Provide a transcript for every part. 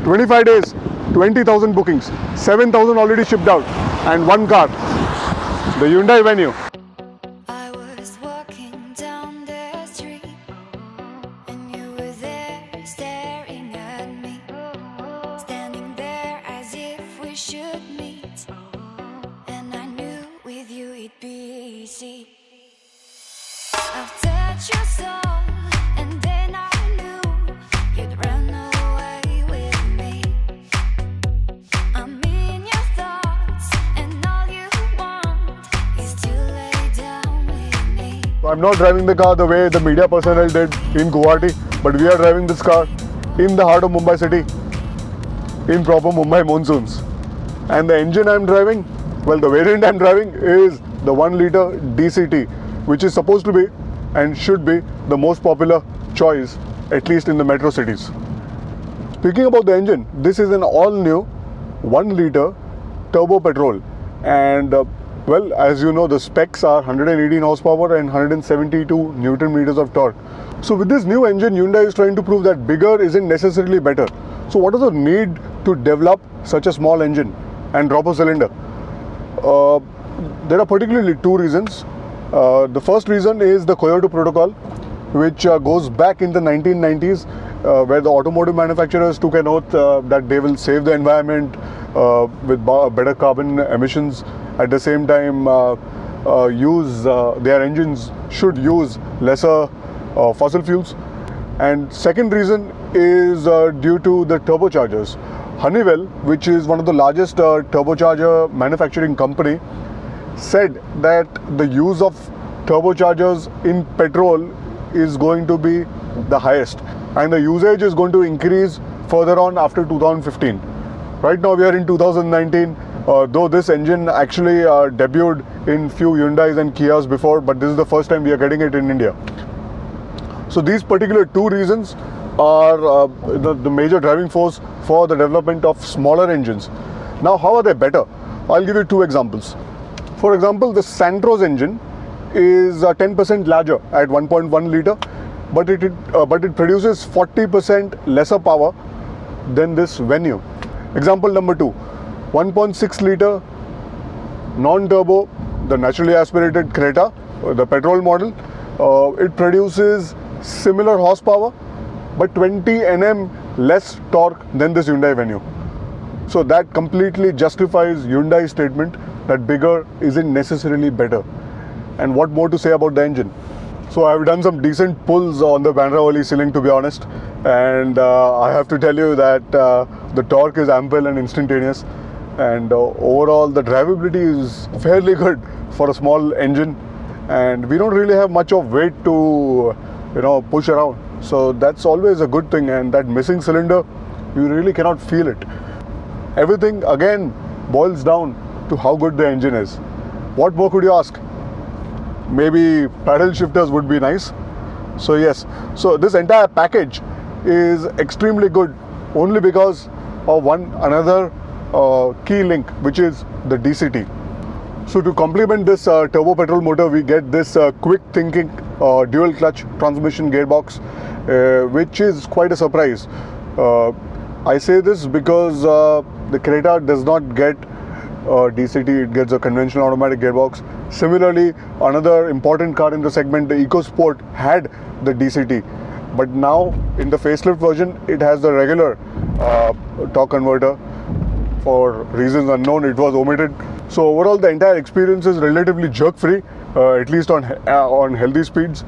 25 days, 20,000 bookings, 7,000 already shipped out, and one car, the Hyundai Venue. I was walking down the street and you were there staring at me, standing there as if we should meet, and I knew with you it'd be easy. I've touched your soul and then I knew you'd run away with me. I'm in your thoughts and all you want is to lay down with me. I'm not driving the car the way the media personnel did in Guwahati, but we are driving this car in the heart of Mumbai city, in proper Mumbai monsoons. And the engine I'm driving, well, the variant I'm driving is the 1 liter DCT, which is supposed to be and should be the most popular choice, at least in the metro cities. Speaking about the engine, this is an all-new 1 liter Turbo Petrol, and well, as you know, the specs are 118 horsepower and 172 Newton meters of torque. So with this new engine, Hyundai is trying to prove that bigger isn't necessarily better. So what is the need to develop such a small engine and drop a cylinder? There are particularly two reasons. The first reason is the KYOTO protocol, which goes back in the 1990s, where the automotive manufacturers took an oath that they will save the environment with better carbon emissions. At the same time, their engines should use lesser fossil fuels. And second reason is due to the turbochargers. Honeywell, which is one of the largest turbocharger manufacturing company, said that the use of turbochargers in petrol is going to be the highest, and the usage is going to increase further on after 2015. Right now we are in 2019, though this engine actually debuted in few Hyundais and Kias before, but this is the first time we are getting it in India. So these particular two reasons are the major driving force for the development of smaller engines. Now, how are they better? I'll give you two examples. For example, the Santro's engine is 10% larger at 1.1 liter, but it produces 40% lesser power than this Venue. Example number 2, 1.6 liter non-turbo, the naturally aspirated Creta, the petrol model. It produces similar horsepower, but 20 Nm less torque than this Hyundai Venue. So that completely justifies Hyundai's statement that bigger isn't necessarily better. And what more to say about the engine? So I've done some decent pulls on the Bandra-Worli ceiling, to be honest, and I have to tell you that the torque is ample and instantaneous, and overall the drivability is fairly good for a small engine, and we don't really have much of weight to push around, so that's always a good thing. And that missing cylinder, you really cannot feel it. Everything again boils down to how good the engine is. What more could you ask? Maybe paddle shifters would be nice. So yes, so this entire package is extremely good only because of another key link, which is the DCT. So to complement this turbo petrol motor, we get this quick thinking dual clutch transmission gearbox, which is quite a surprise. I say this because the Creta does not get DCT, it gets a conventional automatic gearbox. Similarly, another important car in the segment, the EcoSport, had the DCT, but now in the facelift version it has the regular torque converter. For reasons unknown, it was omitted. So overall the entire experience is relatively jerk free, at least on healthy speeds.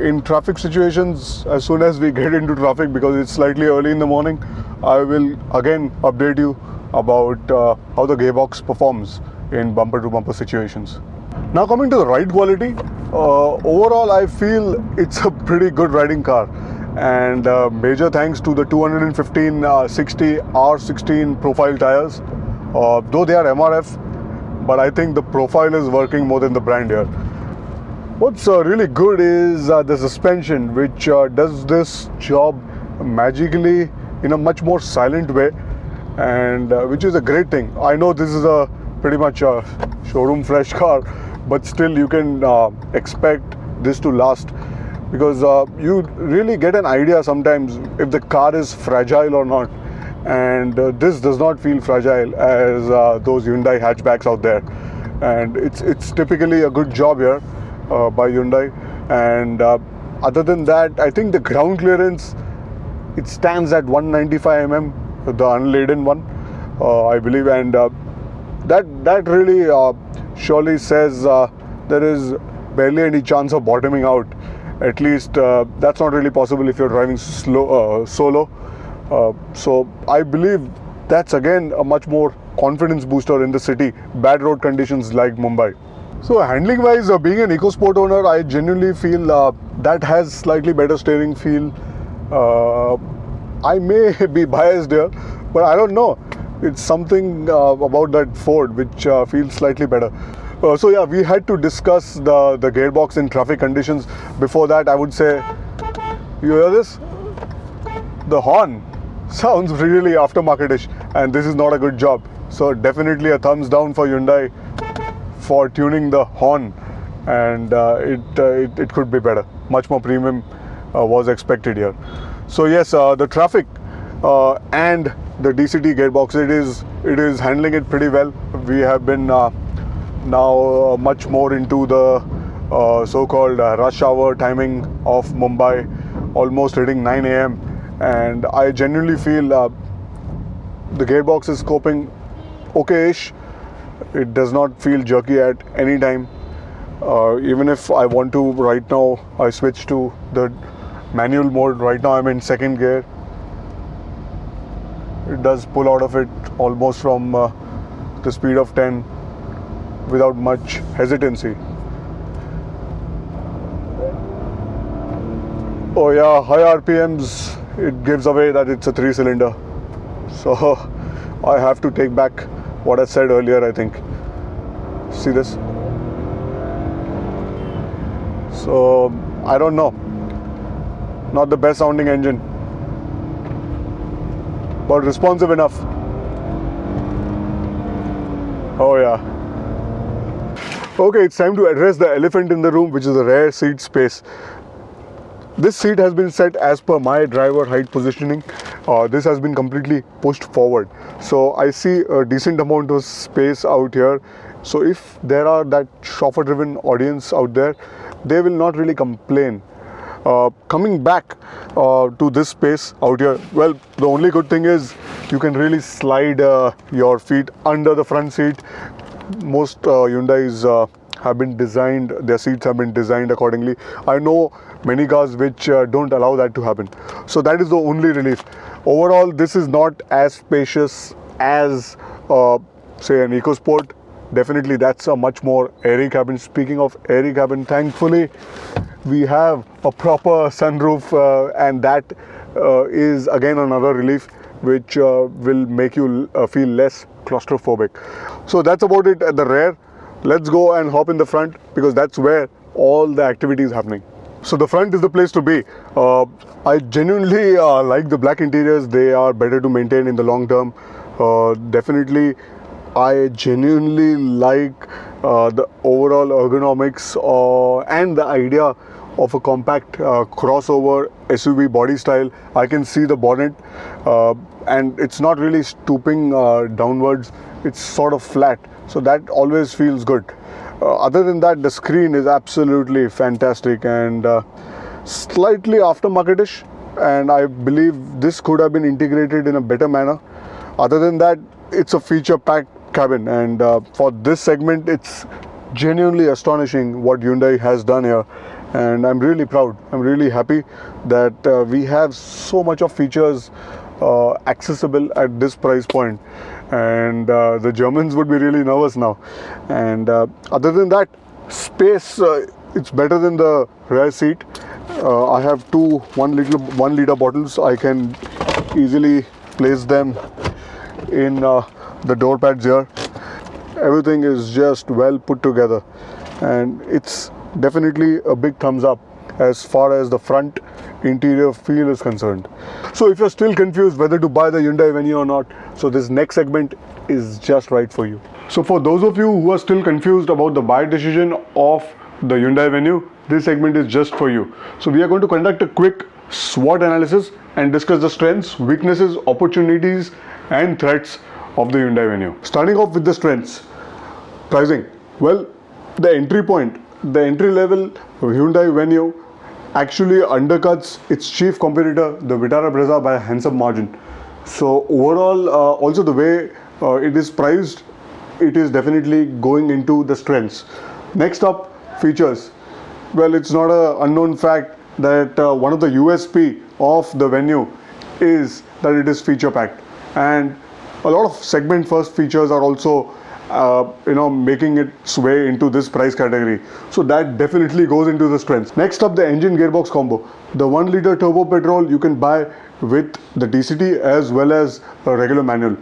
In traffic situations, as soon as we get into traffic, because it's slightly early in the morning, I will again update you about how the gearbox performs in bumper to bumper situations. Now coming to the ride quality, overall I feel it's a pretty good riding car, and major thanks to the 215 60 R16 profile tires, though they are MRF, but I think the profile is working more than the brand here. What's really good is the suspension, which does this job magically in a much more silent way, and which is a great thing. I know this is a pretty much a showroom fresh car, but still you can expect this to last, because you really get an idea sometimes if the car is fragile or not. and this does not feel fragile as those Hyundai hatchbacks out there. And it's typically a good job here by Hyundai. And other than that, I think the ground clearance, it stands at 195 mm, the unladen one, I believe, and that really surely says there is barely any chance of bottoming out. At least that's not really possible if you're driving solo. So I believe that's again a much more confidence booster in the city, bad road conditions like Mumbai. So handling wise, being an EcoSport owner, I genuinely feel that has slightly better steering feel. I may be biased here, but I don't know. It's something about that Ford which feels slightly better. So yeah, we had to discuss the gearbox in traffic conditions. Before that, I would say, you hear this? The horn sounds really aftermarket-ish, and this is not a good job. So definitely a thumbs down for Hyundai for tuning the horn, and it could be better. Much more premium was expected here. So yes, the traffic and the DCT gearbox, it is handling it pretty well. We have been now much more into the so-called rush hour timing of Mumbai, almost hitting 9 a.m. and I genuinely feel the gearbox is coping okay-ish. It does not feel jerky at any time. Even if I want to right now, I switch to the manual mode. Right now I'm in second gear. It does pull out of it almost from the speed of 10 without much hesitancy. Oh yeah, high RPMs, it gives away that it's a 3-cylinder. So I have to take back what I said earlier, I think. See this? So I don't know. Not the best sounding engine, but responsive enough. Oh yeah. Okay, it's time to address the elephant in the room, which is the rear seat space. This seat has been set as per my driver height positioning. This has been completely pushed forward. So I see a decent amount of space out here. So if there are that chauffeur driven audience out there, they will not really complain. Coming back to this space out here, well, the only good thing is you can really slide your feet under the front seat. Most Hyundais have been designed, their seats have been designed accordingly. I know many cars which don't allow that to happen. So that is the only relief. Overall, this is not as spacious as say an EcoSport. Definitely that's a much more airy cabin. Speaking of airy cabin, thankfully we have a proper sunroof and that is again another relief which will make you feel less claustrophobic. So that's about it at the rear. Let's go and hop in the front because that's where all the activity is happening. So the front is the place to be. I genuinely like the black interiors. They are better to maintain in the long term. Definitely I genuinely like the overall ergonomics and the idea of a compact crossover SUV body style. I can see the bonnet and it's not really stooping downwards, it's sort of flat, so that always feels good. Other than that, the screen is absolutely fantastic and slightly aftermarket-ish, and I believe this could have been integrated in a better manner. Other than that, it's a feature-packed cabin, and for this segment it's genuinely astonishing what Hyundai has done here, and I'm really proud. I'm really happy that we have so much of features accessible at this price point, and the Germans would be really nervous now. And other than that, space, it's better than the rear seat. I have two 1 liter bottles. I can easily place them in the door pads here. Everything is just well put together, and it's definitely a big thumbs up as far as the front interior feel is concerned. So if you're still confused whether to buy the Hyundai Venue or not, so this next segment is just right for you. So for those of you who are still confused about the buy decision of the Hyundai Venue, this segment is just for you. So we are going to conduct a quick SWOT analysis and discuss the strengths, weaknesses, opportunities and threats of the Hyundai Venue. Starting off with the strengths. Pricing. Well, the entry point, the entry level Hyundai Venue actually undercuts its chief competitor, the Vitara Brezza, by a handsome margin. So overall, also the way it is priced, it is definitely going into the strengths. Next up, features. Well, it's not an unknown fact that one of the USP of the Venue is that it is feature packed, and a lot of segment first features are also making its way into this price category. So that definitely goes into the strengths. Next up, the engine gearbox combo. The 1 liter turbo petrol you can buy with the DCT as well as a regular manual.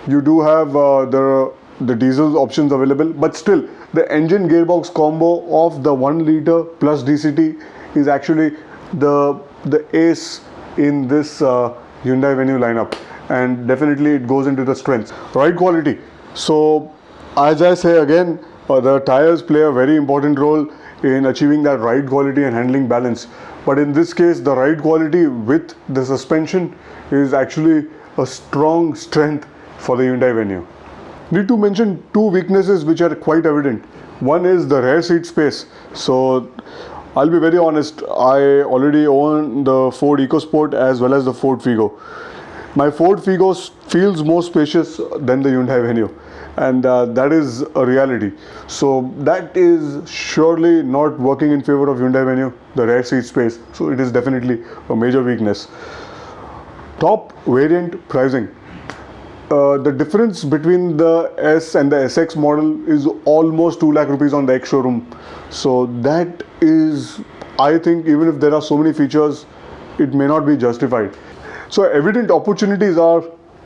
You do have the diesel options available, but still the engine gearbox combo of the 1 liter plus DCT is actually the ace in this Hyundai Venue lineup, and definitely it goes into the strengths. Ride quality. So as I say again, the tires play a very important role in achieving that ride quality and handling balance. But in this case, the ride quality with the suspension is actually a strong strength for the Hyundai Venue. Need to mention two weaknesses which are quite evident. One is the rear seat space. So I'll be very honest, I already own the Ford EcoSport as well as the Ford Figo. My Ford Figo feels more spacious than the Hyundai Venue, and that is a reality. So that is surely not working in favor of Hyundai Venue, the rear seat space. So it is definitely a major weakness. Top variant pricing. The difference between the S and the SX model is almost 2 lakh rupees on the ex-showroom. So that is, I think, even if there are so many features, it may not be justified. So evident opportunities are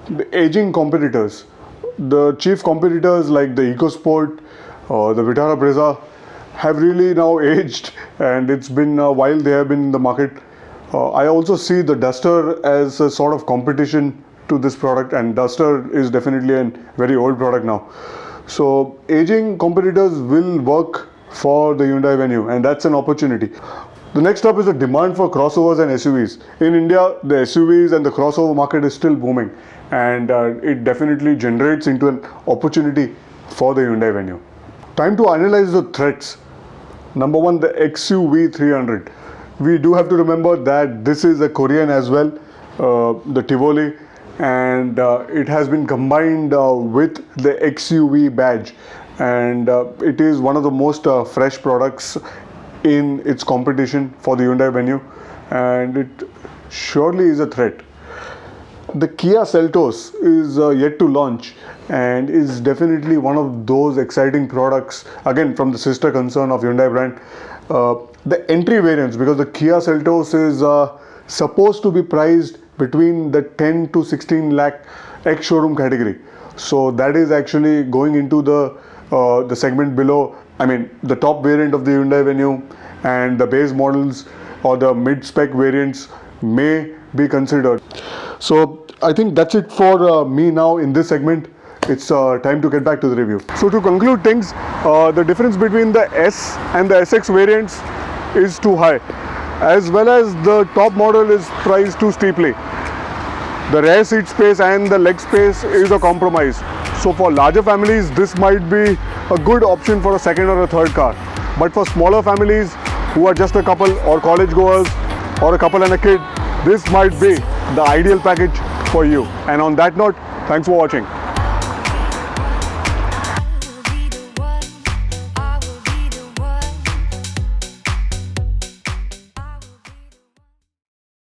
the aging competitors. The chief competitors like the EcoSport, the Vitara Brezza have really now aged, and it's been a while they have been in the market. I also see the Duster as a sort of competition to this product, and Duster is definitely a very old product now. So aging competitors will work for the Hyundai Venue, and that's an opportunity. The next up is the demand for crossovers and SUVs. In India, the SUVs and the crossover market is still booming, and it definitely generates into an opportunity for the Hyundai Venue. Time to analyze the threats. Number one, the XUV 300. We do have to remember that this is a Korean as well, the Tivoli, and it has been combined with the XUV badge, and it is one of the most fresh products in its competition for the Hyundai Venue, and it surely is a threat. The Kia Seltos is yet to launch and is definitely one of those exciting products, again from the sister concern of Hyundai brand. The entry variants, because the Kia Seltos is supposed to be priced between the 10 to 16 lakh ex-showroom category. So that is actually going into the segment below. I mean, the top variant of the Hyundai Venue and the base models or the mid-spec variants may be considered. So I think that's it for me now in this segment. It's time to get back to the review. So to conclude things, the difference between the S and the SX variants is too high, as well as the top model is priced too steeply. The rear seat space and the leg space is a compromise. So for larger families, this might be a good option for a second or a third car. But for smaller families who are just a couple or college goers or a couple and a kid, this might be the ideal package for you. And on that note, thanks for watching.